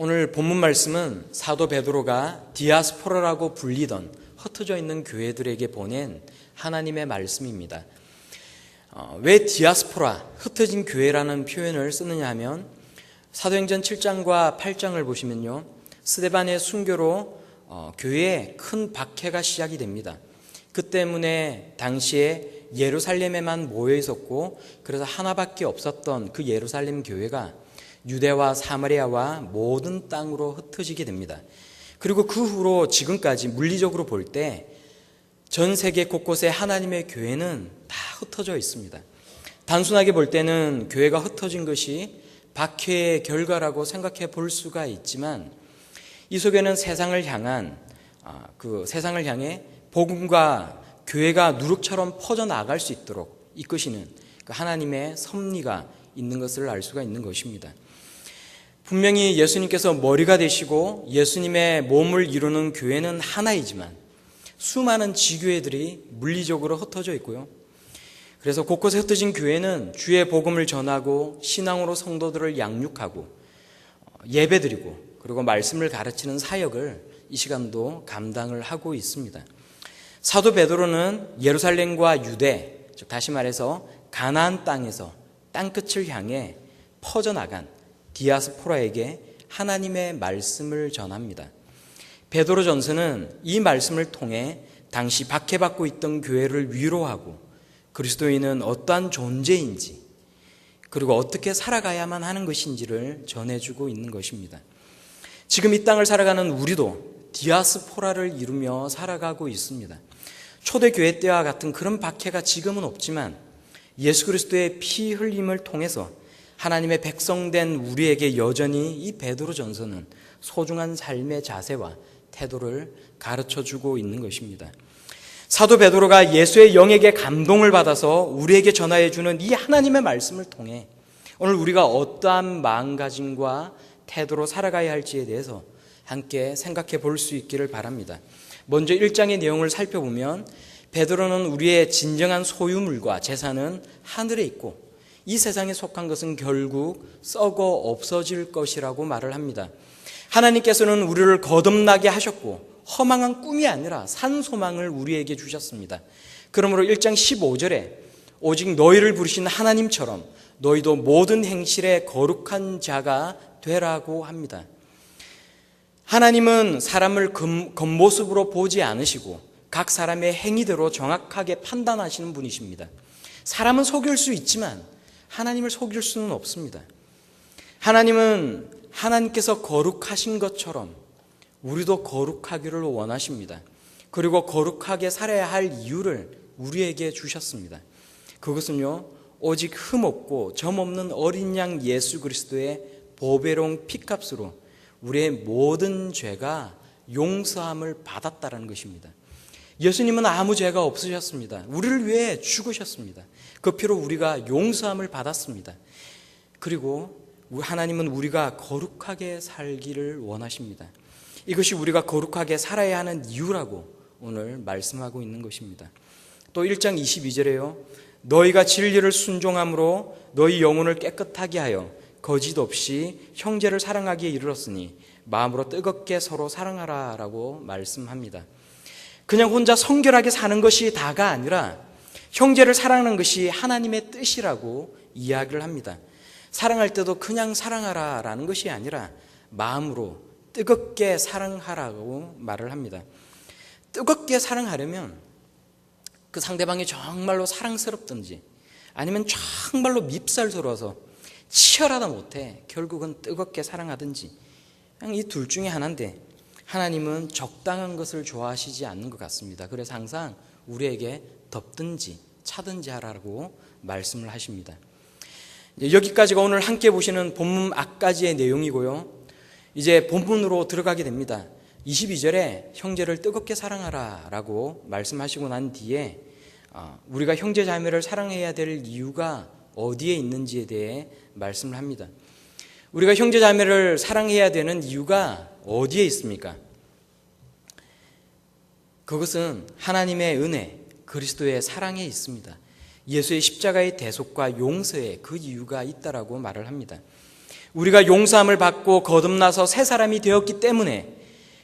오늘 본문 말씀은 사도 베드로가 디아스포라라고 불리던 흩어져 있는 교회들에게 보낸 하나님의 말씀입니다. 왜 디아스포라, 흩어진 교회라는 표현을 쓰느냐 하면 사도행전 7장과 8장을 보시면요, 스데반의 순교로 교회에 큰 박해가 시작이 됩니다. 그 때문에 당시에 예루살렘에만 모여 있었고, 그래서 하나밖에 없었던 그 예루살렘 교회가 유대와 사마리아와 모든 땅으로 흩어지게 됩니다. 그리고 그 후로 지금까지 물리적으로 볼 때 전 세계 곳곳에 하나님의 교회는 다 흩어져 있습니다. 단순하게 볼 때는 교회가 흩어진 것이 박해의 결과라고 생각해 볼 수가 있지만, 이 속에는 세상을 향해 복음과 교회가 누룩처럼 퍼져나갈 수 있도록 이끄시는 그 하나님의 섭리가 있는 것을 알 수가 있는 것입니다. 분명히 예수님께서 머리가 되시고 예수님의 몸을 이루는 교회는 하나이지만 수많은 지교회들이 물리적으로 흩어져 있고요. 그래서 곳곳에 흩어진 교회는 주의 복음을 전하고 신앙으로 성도들을 양육하고 예배드리고 그리고 말씀을 가르치는 사역을 이 시간도 감당을 하고 있습니다. 사도 베드로는 예루살렘과 유대, 즉 다시 말해서 가나안 땅에서 땅끝을 향해 퍼져나간 디아스포라에게 하나님의 말씀을 전합니다. 베드로 전서는 이 말씀을 통해 당시 박해받고 있던 교회를 위로하고 그리스도인은 어떠한 존재인지 그리고 어떻게 살아가야만 하는 것인지를 전해주고 있는 것입니다. 지금 이 땅을 살아가는 우리도 디아스포라를 이루며 살아가고 있습니다. 초대교회 때와 같은 그런 박해가 지금은 없지만 예수 그리스도의 피 흘림을 통해서 하나님의 백성된 우리에게 여전히 이 베드로 전서는 소중한 삶의 자세와 태도를 가르쳐주고 있는 것입니다. 사도 베드로가 예수의 영에게 감동을 받아서 우리에게 전하여주는 이 하나님의 말씀을 통해 오늘 우리가 어떠한 마음가짐과 태도로 살아가야 할지에 대해서 함께 생각해 볼 수 있기를 바랍니다. 먼저 1장의 내용을 살펴보면 베드로는 우리의 진정한 소유물과 재산은 하늘에 있고 이 세상에 속한 것은 결국 썩어 없어질 것이라고 말을 합니다. 하나님께서는 우리를 거듭나게 하셨고 허망한 꿈이 아니라 산 소망을 우리에게 주셨습니다. 그러므로 1장 15절에 오직 너희를 부르신 하나님처럼 너희도 모든 행실에 거룩한 자가 되라고 합니다. 하나님은 사람을 겉모습으로 보지 않으시고 각 사람의 행위대로 정확하게 판단하시는 분이십니다. 사람은 속일 수 있지만 하나님을 속일 수는 없습니다. 하나님은 하나님께서 거룩하신 것처럼 우리도 거룩하기를 원하십니다. 그리고 거룩하게 살아야 할 이유를 우리에게 주셨습니다. 그것은요, 오직 흠없고 점없는 어린 양 예수 그리스도의 보배로운 피값으로 우리의 모든 죄가 용서함을 받았다는 것입니다. 예수님은 아무 죄가 없으셨습니다. 우리를 위해 죽으셨습니다. 그 피로 우리가 용서함을 받았습니다. 그리고 하나님은 우리가 거룩하게 살기를 원하십니다. 이것이 우리가 거룩하게 살아야 하는 이유라고 오늘 말씀하고 있는 것입니다. 또 1장 22절에요. 너희가 진리를 순종함으로 너희 영혼을 깨끗하게 하여 거짓 없이 형제를 사랑하기에 이르렀으니 마음으로 뜨겁게 서로 사랑하라 라고 말씀합니다. 그냥 혼자 성결하게 사는 것이 다가 아니라 형제를 사랑하는 것이 하나님의 뜻이라고 이야기를 합니다. 사랑할 때도 그냥 사랑하라 라는 것이 아니라 마음으로 뜨겁게 사랑하라고 말을 합니다. 뜨겁게 사랑하려면 그 상대방이 정말로 사랑스럽든지 아니면 정말로 밉살스러워서 치열하다 못해 결국은 뜨겁게 사랑하든지 그냥 이 둘 중에 하나인데 하나님은 적당한 것을 좋아하시지 않는 것 같습니다. 그래서 항상 우리에게 덥든지 차든지 하라고 말씀을 하십니다. 여기까지가 오늘 함께 보시는 본문 앞까지의 내용이고요. 이제 본문으로 들어가게 됩니다. 22절에 형제를 뜨겁게 사랑하라 라고 말씀하시고 난 뒤에 우리가 형제 자매를 사랑해야 될 이유가 어디에 있는지에 대해 말씀을 합니다. 우리가 형제 자매를 사랑해야 되는 이유가 어디에 있습니까? 그것은 하나님의 은혜, 그리스도의 사랑에 있습니다. 예수의 십자가의 대속과 용서에 그 이유가 있다라고 말을 합니다. 우리가 용서함을 받고 거듭나서 새 사람이 되었기 때문에,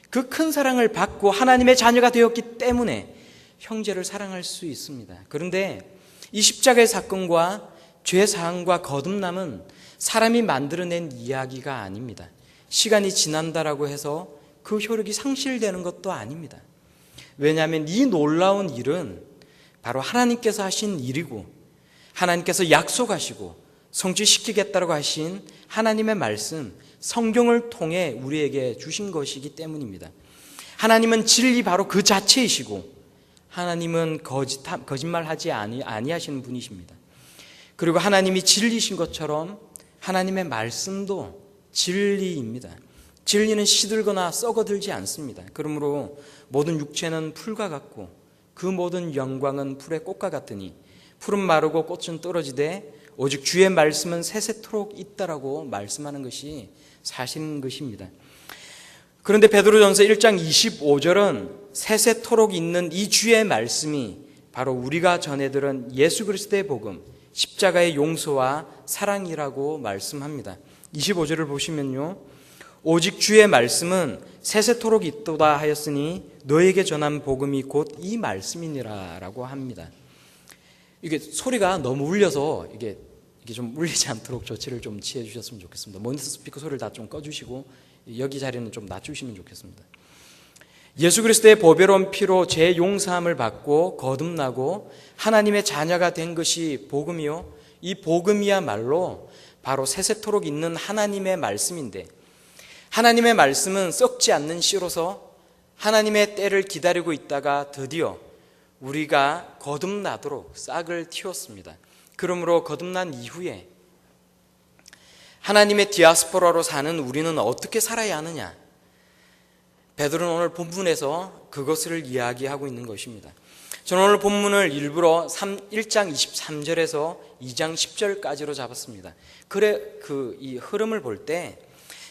그 큰 사랑을 받고 하나님의 자녀가 되었기 때문에 형제를 사랑할 수 있습니다. 그런데 이 십자가의 사건과 죄 사함과 거듭남은 사람이 만들어낸 이야기가 아닙니다. 시간이 지난다라고 해서 그 효력이 상실되는 것도 아닙니다. 왜냐하면 이 놀라운 일은 바로 하나님께서 하신 일이고, 하나님께서 약속하시고 성취시키겠다고 하신 하나님의 말씀, 성경을 통해 우리에게 주신 것이기 때문입니다. 하나님은 진리 바로 그 자체이시고, 하나님은 거짓말하지 아니하시는 분이십니다. 그리고 하나님이 진리신 것처럼 하나님의 말씀도 진리입니다. 진리는 시들거나 썩어들지 않습니다. 그러므로 모든 육체는 풀과 같고 그 모든 영광은 풀의 꽃과 같으니 풀은 마르고 꽃은 떨어지되 오직 주의 말씀은 세세토록 있다라고 말씀하는 것이 사실인 것입니다. 그런데 베드로전서 1장 25절은 세세토록 있는 이 주의 말씀이 바로 우리가 전해 들은 예수 그리스도의 복음, 십자가의 용서와 사랑이라고 말씀합니다. 25절을 보시면요, 오직 주의 말씀은 세세토록 있도다 하였으니 너에게 전한 복음이 곧 이 말씀이니라 라고 합니다. 이게 소리가 너무 울려서 이게 좀 울리지 않도록 조치를 좀 취해 주셨으면 좋겠습니다. 모니터 스피커 소리를 다 좀 꺼주시고 여기 자리는 좀 낮추시면 좋겠습니다. 예수 그리스도의 보배로운 피로 죄 용서함을 받고 거듭나고 하나님의 자녀가 된 것이 복음이요, 이 복음이야말로 바로 세세토록 있는 하나님의 말씀인데, 하나님의 말씀은 썩지 않는 씨로서 하나님의 때를 기다리고 있다가 드디어 우리가 거듭나도록 싹을 틔웠습니다. 그러므로 거듭난 이후에 하나님의 디아스포라로 사는 우리는 어떻게 살아야 하느냐? 베드로는 오늘 본문에서 그것을 이야기하고 있는 것입니다. 저는 오늘 본문을 일부러 1장 23절에서 2장 10절까지로 잡았습니다. 이 흐름을 볼 때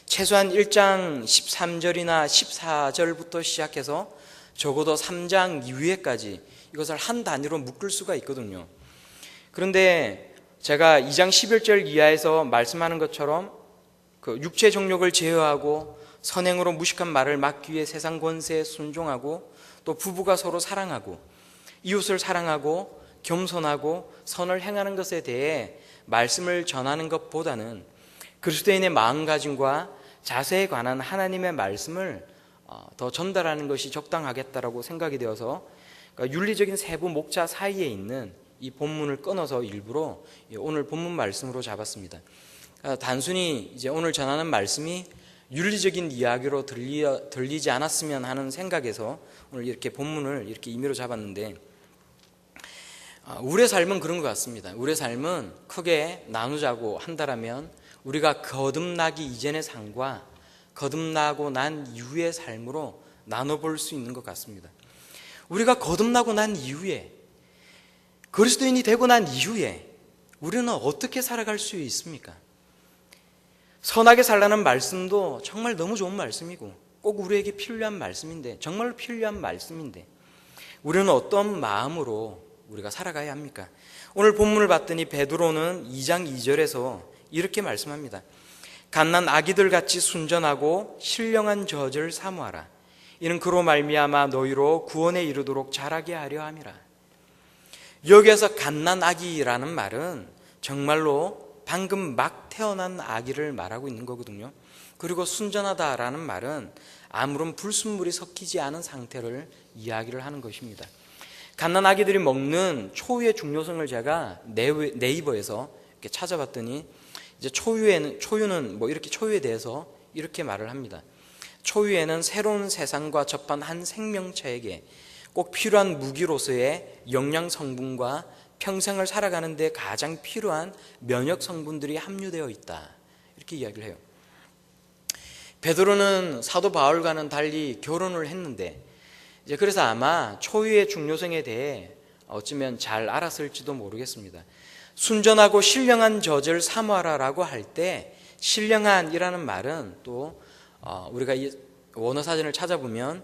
최소한 1장 13절이나 14절부터 시작해서 적어도 3장 이후에까지 이것을 한 단위로 묶을 수가 있거든요. 그런데 제가 2장 11절 이하에서 말씀하는 것처럼 그 육체 정욕을 제어하고 선행으로 무식한 말을 막기 위해 세상 권세에 순종하고, 또 부부가 서로 사랑하고 이웃을 사랑하고 겸손하고 선을 행하는 것에 대해 말씀을 전하는 것보다는 그리스도인의 마음가짐과 자세에 관한 하나님의 말씀을 더 전달하는 것이 적당하겠다라고 생각이 되어서, 그러니까 윤리적인 세부 목자 사이에 있는 이 본문을 끊어서 일부러 오늘 본문 말씀으로 잡았습니다. 그러니까 단순히 이제 오늘 전하는 말씀이 윤리적인 이야기로 들리지 않았으면 하는 생각에서 오늘 이렇게 본문을 이렇게 임의로 잡았는데, 우리의 삶은 그런 것 같습니다. 우리의 삶은 크게 나누자고 한다면 우리가 거듭나기 이전의 삶과 거듭나고 난 이후의 삶으로 나눠볼 수 있는 것 같습니다. 우리가 거듭나고 난 이후에, 그리스도인이 되고 난 이후에 우리는 어떻게 살아갈 수 있습니까? 선하게 살라는 말씀도 정말 너무 좋은 말씀이고 꼭 우리에게 필요한 말씀인데, 정말 필요한 말씀인데 우리는 어떤 마음으로 우리가 살아가야 합니까? 오늘 본문을 봤더니 베드로는 2장 2절에서 이렇게 말씀합니다. 갓난 아기들 같이 순전하고 신령한 젖을 사모하라. 이는 그로 말미암아 너희로 구원에 이르도록 자라게 하려 함이라. 여기에서 갓난 아기라는 말은 정말로 방금 막 태어난 아기를 말하고 있는 거거든요. 그리고 순전하다라는 말은 아무런 불순물이 섞이지 않은 상태를 이야기를 하는 것입니다. 갓난 아기들이 먹는 초유의 중요성을 제가 네이버에서 이렇게 찾아봤더니, 이제 초유는 뭐 이렇게 초유에 대해서 이렇게 말을 합니다. 초유에는 새로운 세상과 접한 한 생명체에게 꼭 필요한 무기로서의 영양 성분과 평생을 살아가는 데 가장 필요한 면역 성분들이 함유되어 있다, 이렇게 이야기를 해요. 베드로는 사도 바울과는 달리 결혼을 했는데, 이제 그래서 아마 초유의 중요성에 대해 어쩌면 잘 알았을지도 모르겠습니다. 순전하고 신령한 젖을 사모하라라고 할 때 신령한이라는 말은 또 우리가 이 원어 사전을 찾아보면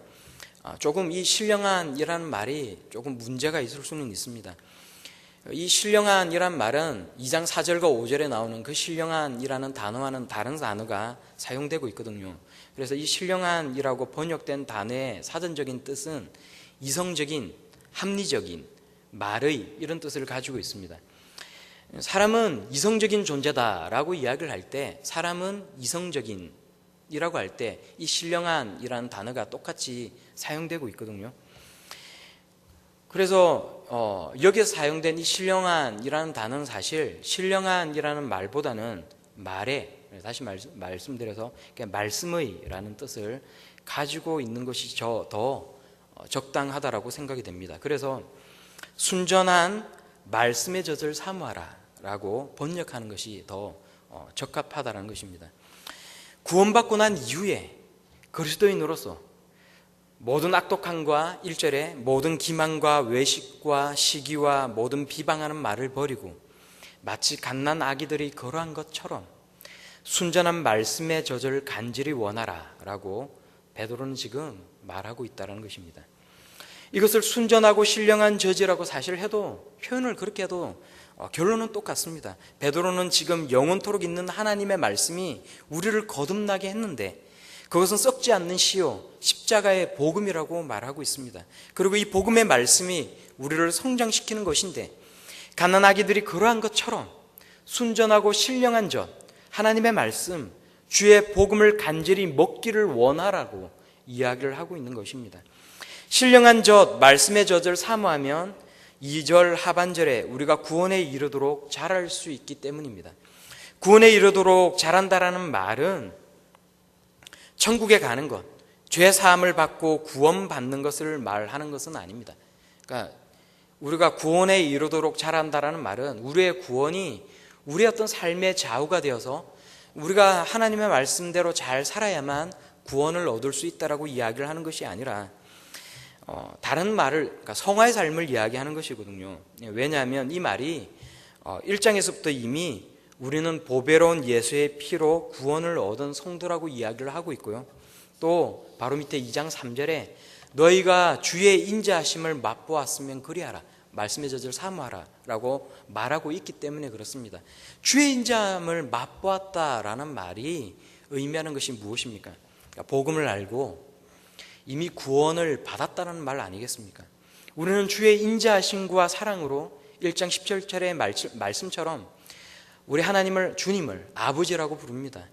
조금 이 신령한이라는 말이 조금 문제가 있을 수는 있습니다. 이 신령한이란 말은 2장 4절과 5절에 나오는 그 신령한이라는 단어와는 다른 단어가 사용되고 있거든요. 그래서 이 신령한이라고 번역된 단어의 사전적인 뜻은 이성적인, 합리적인, 말의 이런 뜻을 가지고 있습니다. 사람은 이성적인 존재다라고 이야기를 할 때, 사람은 이성적인이라고 할 때 이 신령한이라는 단어가 똑같이 사용되고 있거든요. 그래서 여기서 사용된 이 신령한이라는 단어는 사실 신령한이라는 말보다는 말에, 다시 말씀드려서 말씀의라는 뜻을 가지고 있는 것이 더 적당하다라고 생각이 됩니다. 그래서 순전한 말씀의 젖을 사모하라 라고 번역하는 것이 더 적합하다는 것입니다. 구원받고 난 이후에 그리스도인으로서 모든 악독함과 1절에 모든 기만과 외식과 시기와 모든 비방하는 말을 버리고 마치 갓난 아기들이 걸어한 것처럼 순전한 말씀의 젖을 간절히 원하라 라고 베드로는 지금 말하고 있다는 것입니다. 이것을 순전하고 신령한 젖이라고 사실 해도, 표현을 그렇게 해도 결론은 똑같습니다. 베드로는 지금 영원토록 있는 하나님의 말씀이 우리를 거듭나게 했는데 그것은 썩지 않는 시요 십자가의 복음이라고 말하고 있습니다. 그리고 이 복음의 말씀이 우리를 성장시키는 것인데, 갓난아기들이 그러한 것처럼 순전하고 신령한 젖, 하나님의 말씀, 주의 복음을 간절히 먹기를 원하라고 이야기를 하고 있는 것입니다. 신령한 젖, 말씀의 젖을 사모하면 2절 하반절에 우리가 구원에 이르도록 자랄 수 있기 때문입니다. 구원에 이르도록 자란다라는 말은 천국에 가는 것, 죄 사함을 받고 구원받는 것을 말하는 것은 아닙니다. 그러니까 우리가 구원에 이르도록 자란다라는 말은 우리의 구원이 우리의 어떤 삶의 좌우가 되어서 우리가 하나님의 말씀대로 잘 살아야만 구원을 얻을 수 있다라고 이야기를 하는 것이 아니라 다른 말을, 그러니까 성화의 삶을 이야기하는 것이거든요. 왜냐하면 이 말이 1장에서부터 이미 우리는 보배로운 예수의 피로 구원을 얻은 성도라고 이야기를 하고 있고요. 또 바로 밑에 2장 3절에 너희가 주의 인자하심을 맛보았으면 그리하라, 말씀의 젖을 사모하라 라고 말하고 있기 때문에 그렇습니다. 주의 인자함을 맛보았다라는 말이 의미하는 것이 무엇입니까? 그러니까 복음을 알고 이미 구원을 받았다는 말 아니겠습니까? 우리는 주의 인자하심과 사랑으로 1장 17절의 말씀처럼 우리 하나님을, 주님을 아버지라고 부릅니다.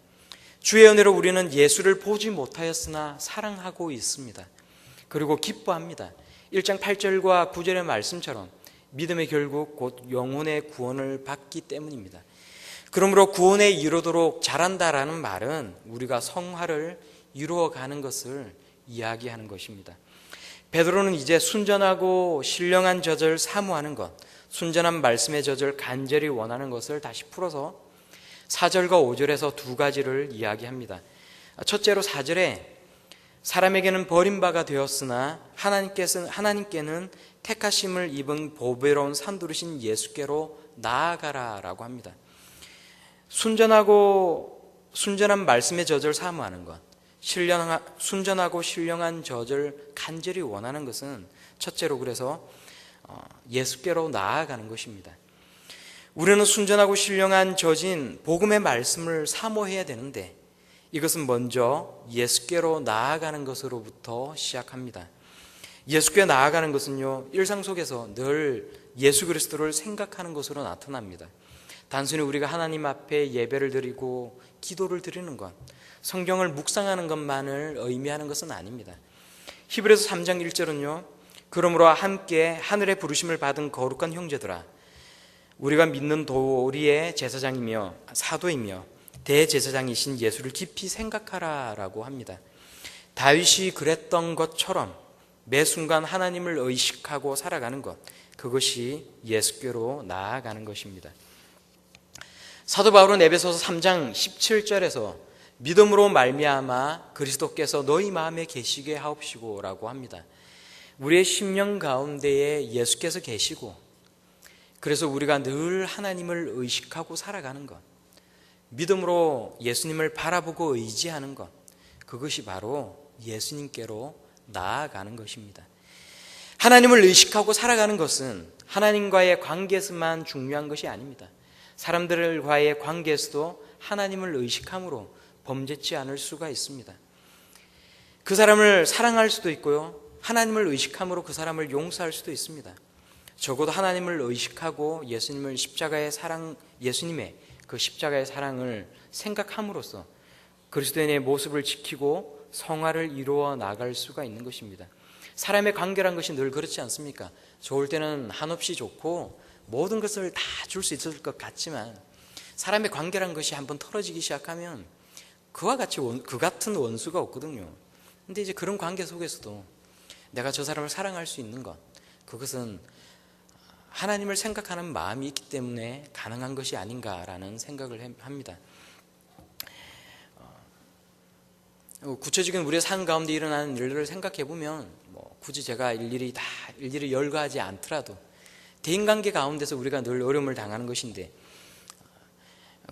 주의 은혜로 우리는 예수를 보지 못하였으나 사랑하고 있습니다. 그리고 기뻐합니다. 1장 8절과 9절의 말씀처럼 믿음의 결국 곧 영혼의 구원을 받기 때문입니다. 그러므로 구원에 이르도록 자란다라는 말은 우리가 성화를 이루어가는 것을 이야기하는 것입니다. 베드로는 이제 순전하고 신령한 젖을 사모하는 것, 순전한 말씀의 젖을 간절히 원하는 것을 다시 풀어서 4절과 5절에서 두 가지를 이야기합니다. 첫째로 4절에 사람에게는 버림바가 되었으나 하나님께는 택하심을 입은 보배로운 산두르신 예수께로 나아가라라고 합니다. 순전한 말씀의 젖을 사모하는 것, 순전하고 신령한 젖을 간절히 원하는 것은 첫째로 그래서 예수께로 나아가는 것입니다. 우리는 순전하고 신령한 젖인 복음의 말씀을 사모해야 되는데 이것은 먼저 예수께로 나아가는 것으로부터 시작합니다. 예수께 나아가는 것은요, 일상 속에서 늘 예수 그리스도를 생각하는 것으로 나타납니다. 단순히 우리가 하나님 앞에 예배를 드리고 기도를 드리는 것, 성경을 묵상하는 것만을 의미하는 것은 아닙니다. 히브리서 3장 1절은요, 그러므로 함께 하늘의 부르심을 받은 거룩한 형제들아, 우리가 믿는 도리의 제사장이며 사도이며 대제사장이신 예수를 깊이 생각하라 라고 합니다. 다윗이 그랬던 것처럼 매 순간 하나님을 의식하고 살아가는 것, 그것이 예수께로 나아가는 것입니다. 사도 바울은 에베소서 3장 17절에서 믿음으로 말미암아 그리스도께서 너희 마음에 계시게 하옵시고 라고 합니다. 우리의 심령 가운데에 예수께서 계시고, 그래서 우리가 늘 하나님을 의식하고 살아가는 것, 믿음으로 예수님을 바라보고 의지하는 것, 그것이 바로 예수님께로 나아가는 것입니다. 하나님을 의식하고 살아가는 것은 하나님과의 관계에서만 중요한 것이 아닙니다. 사람들과의 관계에서도 하나님을 의식함으로 범죄치 않을 수가 있습니다. 그 사람을 사랑할 수도 있고요, 하나님을 의식함으로 그 사람을 용서할 수도 있습니다. 적어도 하나님을 의식하고 예수님의 그 십자가의 사랑을 생각함으로써 그리스도인의 모습을 지키고 성화를 이루어 나갈 수가 있는 것입니다. 사람의 관계란 것이 늘 그렇지 않습니까? 좋을 때는 한없이 좋고 모든 것을 다 줄 수 있을 것 같지만 사람의 관계란 것이 한번 틀어지기 시작하면 그와 같이 그 같은 원수가 없거든요. 근데 이제 그런 관계 속에서도 내가 저 사람을 사랑할 수 있는 것, 그것은 하나님을 생각하는 마음이 있기 때문에 가능한 것이 아닌가라는 생각을 합니다. 구체적인 우리의 삶 가운데 일어나는 일들을 생각해 보면 굳이 제가 일일이 열거하지 않더라도 대인관계 가운데서 우리가 늘 어려움을 당하는 것인데,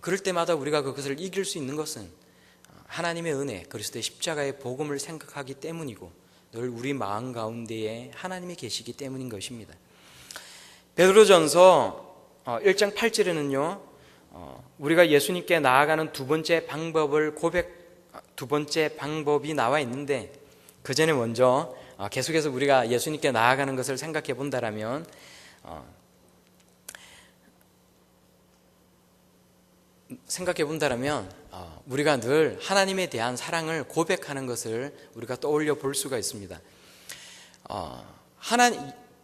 그럴 때마다 우리가 그것을 이길 수 있는 것은 하나님의 은혜, 그리스도의 십자가의 복음을 생각하기 때문이고 늘 우리 마음 가운데에 하나님이 계시기 때문인 것입니다. 베드로전서 1장 8절에는요, 우리가 예수님께 나아가는 두 번째 방법이 나와 있는데, 그 전에 먼저 계속해서 우리가 예수님께 나아가는 것을 생각해 본다라면 우리가 늘 하나님에 대한 사랑을 고백하는 것을 우리가 떠올려 볼 수가 있습니다.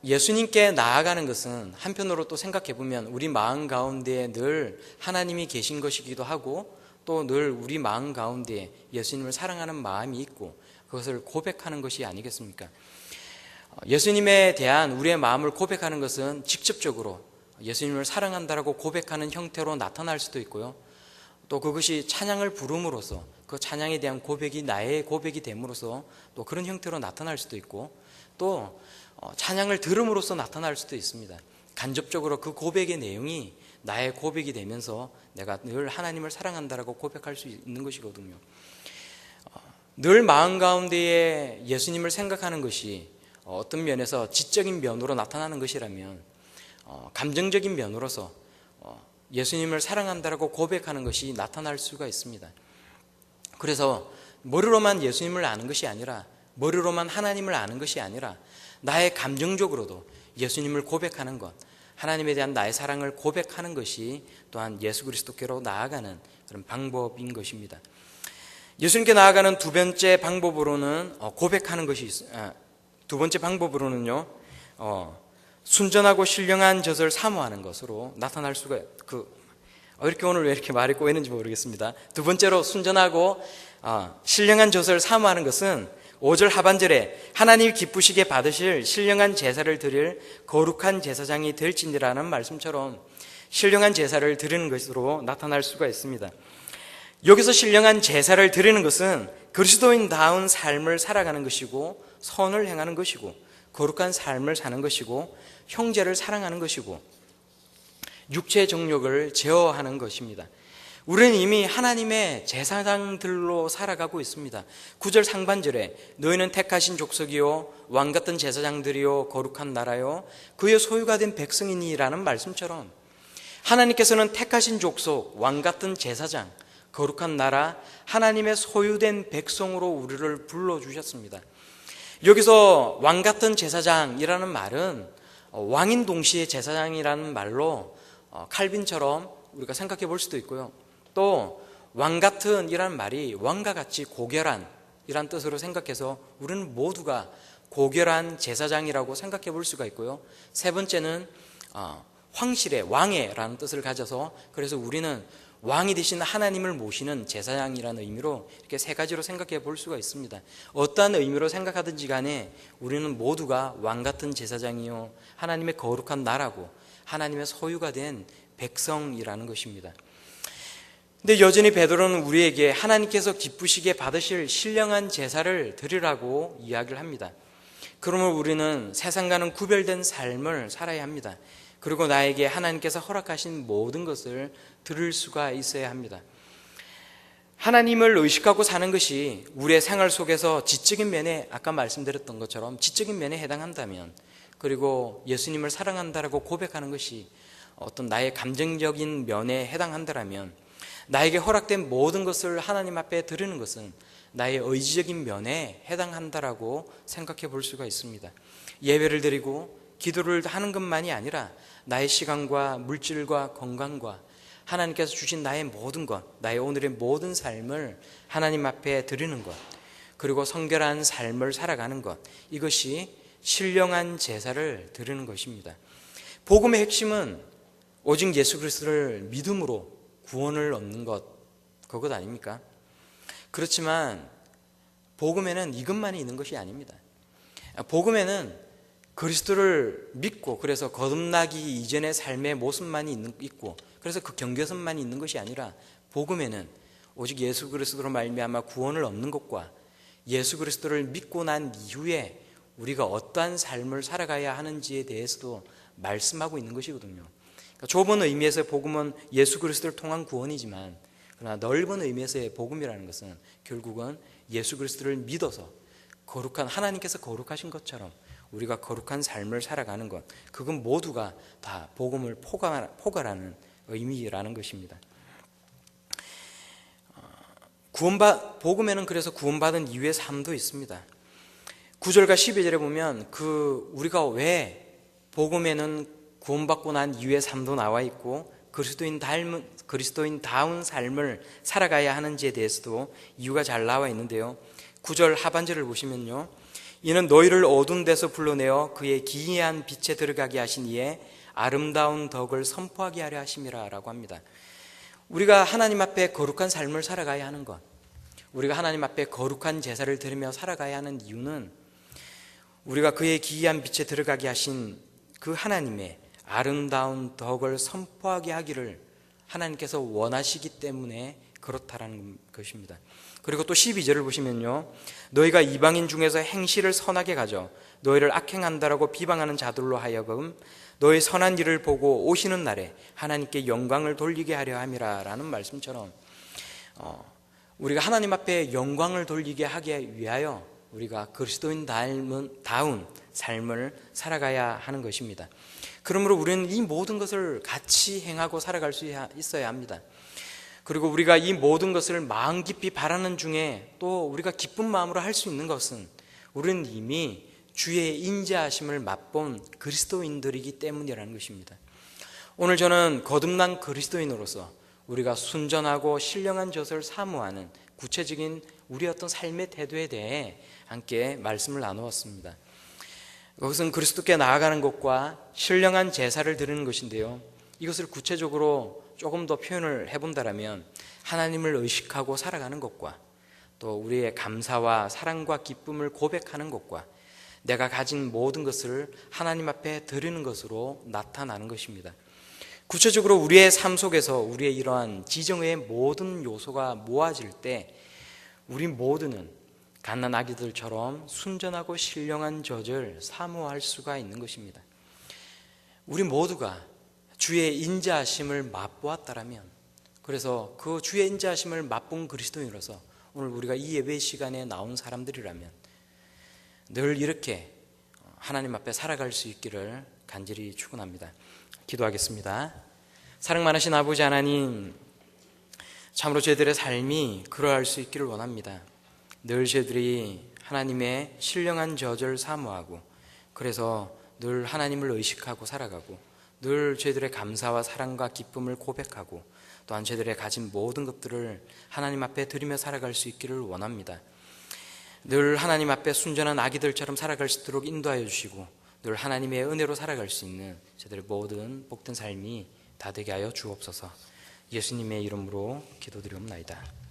예수님께 나아가는 것은 한편으로 또 생각해 보면 우리 마음 가운데에 늘 하나님이 계신 것이기도 하고, 또 늘 우리 마음 가운데에 예수님을 사랑하는 마음이 있고 그것을 고백하는 것이 아니겠습니까? 예수님에 대한 우리의 마음을 고백하는 것은 직접적으로 예수님을 사랑한다라고 고백하는 형태로 나타날 수도 있고요, 또 그것이 찬양을 부름으로써 그 찬양에 대한 고백이 나의 고백이 됨으로써 또 그런 형태로 나타날 수도 있고, 또 찬양을 들음으로써 나타날 수도 있습니다. 간접적으로 그 고백의 내용이 나의 고백이 되면서 내가 늘 하나님을 사랑한다라고 고백할 수 있는 것이거든요. 늘 마음 가운데에 예수님을 생각하는 것이 어떤 면에서 지적인 면으로 나타나는 것이라면, 감정적인 면으로서 예수님을 사랑한다라고 고백하는 것이 나타날 수가 있습니다. 그래서 머리로만 예수님을 아는 것이 아니라, 머리로만 하나님을 아는 것이 아니라 나의 감정적으로도 예수님을 고백하는 것, 하나님에 대한 나의 사랑을 고백하는 것이 또한 예수 그리스도께로 나아가는 그런 방법인 것입니다. 예수님께 나아가는 두 번째 방법으로는 두 번째 방법으로는요, 순전하고 신령한 젖을 사모하는 것으로 나타날 수가 이렇게 오늘 왜 이렇게 말이 꼬이는지 모르겠습니다. 두 번째로 순전하고 신령한 젖을 사모하는 것은 5절 하반절에 하나님 기쁘시게 받으실 신령한 제사를 드릴 거룩한 제사장이 될지니라는 말씀처럼 신령한 제사를 드리는 것으로 나타날 수가 있습니다. 여기서 신령한 제사를 드리는 것은 그리스도인다운 삶을 살아가는 것이고, 선을 행하는 것이고, 거룩한 삶을 사는 것이고, 형제를 사랑하는 것이고, 육체의 정욕을 제어하는 것입니다. 우리는 이미 하나님의 제사장들로 살아가고 있습니다. 9절 상반절에 너희는 택하신 족속이요 왕같은 제사장들이요 거룩한 나라요 그의 소유가 된 백성이니라는 말씀처럼 하나님께서는 택하신 족속, 왕같은 제사장, 거룩한 나라, 하나님의 소유된 백성으로 우리를 불러주셨습니다. 여기서 왕같은 제사장이라는 말은 왕인 동시에 제사장이라는 말로 칼빈처럼 우리가 생각해 볼 수도 있고요, 또 왕같은 이라는 말이 왕과 같이 고결한 이란 뜻으로 생각해서 우리는 모두가 고결한 제사장이라고 생각해 볼 수가 있고요, 세 번째는 황실의 왕의라는 뜻을 가져서 그래서 우리는 왕이 되신 하나님을 모시는 제사장이라는 의미로 이렇게 세 가지로 생각해 볼 수가 있습니다. 어떠한 의미로 생각하든지 간에 우리는 모두가 왕같은 제사장이요 하나님의 거룩한 나라고 하나님의 소유가 된 백성이라는 것입니다. 근데 여전히 베드로는 우리에게 하나님께서 기쁘시게 받으실 신령한 제사를 드리라고 이야기를 합니다. 그러면 우리는 세상과는 구별된 삶을 살아야 합니다. 그리고 나에게 하나님께서 허락하신 모든 것을 들을 수가 있어야 합니다. 하나님을 의식하고 사는 것이 우리의 생활 속에서 지적인 면에, 아까 말씀드렸던 것처럼 지적인 면에 해당한다면 그리고 예수님을 사랑한다라고 고백하는 것이 어떤 나의 감정적인 면에 해당한다라면, 나에게 허락된 모든 것을 하나님 앞에 드리는 것은 나의 의지적인 면에 해당한다라고 생각해 볼 수가 있습니다. 예배를 드리고 기도를 하는 것만이 아니라 나의 시간과 물질과 건강과 하나님께서 주신 나의 모든 것, 나의 오늘의 모든 삶을 하나님 앞에 드리는 것, 그리고 성결한 삶을 살아가는 것, 이것이 신령한 제사를 드리는 것입니다. 복음의 핵심은 오직 예수 그리스도를 믿음으로 구원을 얻는 것, 그것 아닙니까? 그렇지만 복음에는 이것만이 있는 것이 아닙니다. 복음에는 그리스도를 믿고 그래서 거듭나기 이전의 삶의 모습만이 있고 그래서 그 경계선만이 있는 것이 아니라, 복음에는 오직 예수 그리스도로 말미암아 구원을 얻는 것과 예수 그리스도를 믿고 난 이후에 우리가 어떠한 삶을 살아가야 하는지에 대해서도 말씀하고 있는 것이거든요. 그러니까 좁은 의미에서 복음은 예수 그리스도를 통한 구원이지만, 그러나 넓은 의미에서의 복음이라는 것은 결국은 예수 그리스도를 믿어서 거룩한, 하나님께서 거룩하신 것처럼 우리가 거룩한 삶을 살아가는 것, 그건 모두가 다 복음을 포괄하는 의미라는 것입니다. 복음에는 그래서 구원받은 이후의 삶도 있습니다. 9절과 12절에 보면 우리가 왜 복음에는 구원받고 난 이후의 삶도 나와 있고 그리스도인다운 삶을 살아가야 하는지에 대해서도 이유가 잘 나와 있는데요. 9절 하반절을 보시면요, 이는 너희를 어두운 데서 불러내어 그의 기이한 빛에 들어가게 하신 이에 아름다운 덕을 선포하게 하려 하심이라 라고 합니다. 우리가 하나님 앞에 거룩한 삶을 살아가야 하는 것, 우리가 하나님 앞에 거룩한 제사를 드리며 살아가야 하는 이유는 우리가 그의 기이한 빛에 들어가게 하신 그 하나님의 아름다운 덕을 선포하게 하기를 하나님께서 원하시기 때문에 그렇다라는 것입니다. 그리고 또 12절을 보시면요, 너희가 이방인 중에서 행실을 선하게 가져 너희를 악행한다라고 비방하는 자들로 하여금 너희 선한 일을 보고 오시는 날에 하나님께 영광을 돌리게 하려 함이라 라는 말씀처럼, 우리가 하나님 앞에 영광을 돌리게 하기 위하여 우리가 그리스도인다운 삶을 살아가야 하는 것입니다. 그러므로 우리는 이 모든 것을 같이 행하고 살아갈 수 있어야 합니다. 그리고 우리가 이 모든 것을 마음 깊이 바라는 중에 또 우리가 기쁜 마음으로 할 수 있는 것은 우리는 이미 주의 인자하심을 맛본 그리스도인들이기 때문이라는 것입니다. 오늘 저는 거듭난 그리스도인으로서 우리가 순전하고 신령한 젖을 사모하는 구체적인 우리 어떤 삶의 태도에 대해 함께 말씀을 나누었습니다. 그것은 그리스도께 나아가는 것과 신령한 제사를 드리는 것인데요, 이것을 구체적으로 조금 더 표현을 해본다면 하나님을 의식하고 살아가는 것과 또 우리의 감사와 사랑과 기쁨을 고백하는 것과 내가 가진 모든 것을 하나님 앞에 드리는 것으로 나타나는 것입니다. 구체적으로 우리의 삶 속에서 우리의 이러한 지정의 모든 요소가 모아질 때 우리 모두는 갓난 아기들처럼 순전하고 신령한 젖을 사모할 수가 있는 것입니다. 우리 모두가 주의 인자하심을 맛보았다라면, 그래서 그 주의 인자하심을 맛본 그리스도인으로서 오늘 우리가 이 예배 시간에 나온 사람들이라면 늘 이렇게 하나님 앞에 살아갈 수 있기를 간절히 축원합니다. 기도하겠습니다. 사랑 많으신 아버지 하나님, 참으로 저희들의 삶이 그러할 수 있기를 원합니다. 늘 저희들이 하나님의 신령한 젖을 사모하고 그래서 늘 하나님을 의식하고 살아가고 늘 저희들의 감사와 사랑과 기쁨을 고백하고 또한 저희들의 가진 모든 것들을 하나님 앞에 드리며 살아갈 수 있기를 원합니다. 늘 하나님 앞에 순전한 아기들처럼 살아갈 수 있도록 인도하여 주시고 늘 하나님의 은혜로 살아갈 수 있는 저희들의 모든 복된 삶이 다 되게 하여 주옵소서. 예수님의 이름으로 기도드리옵나이다.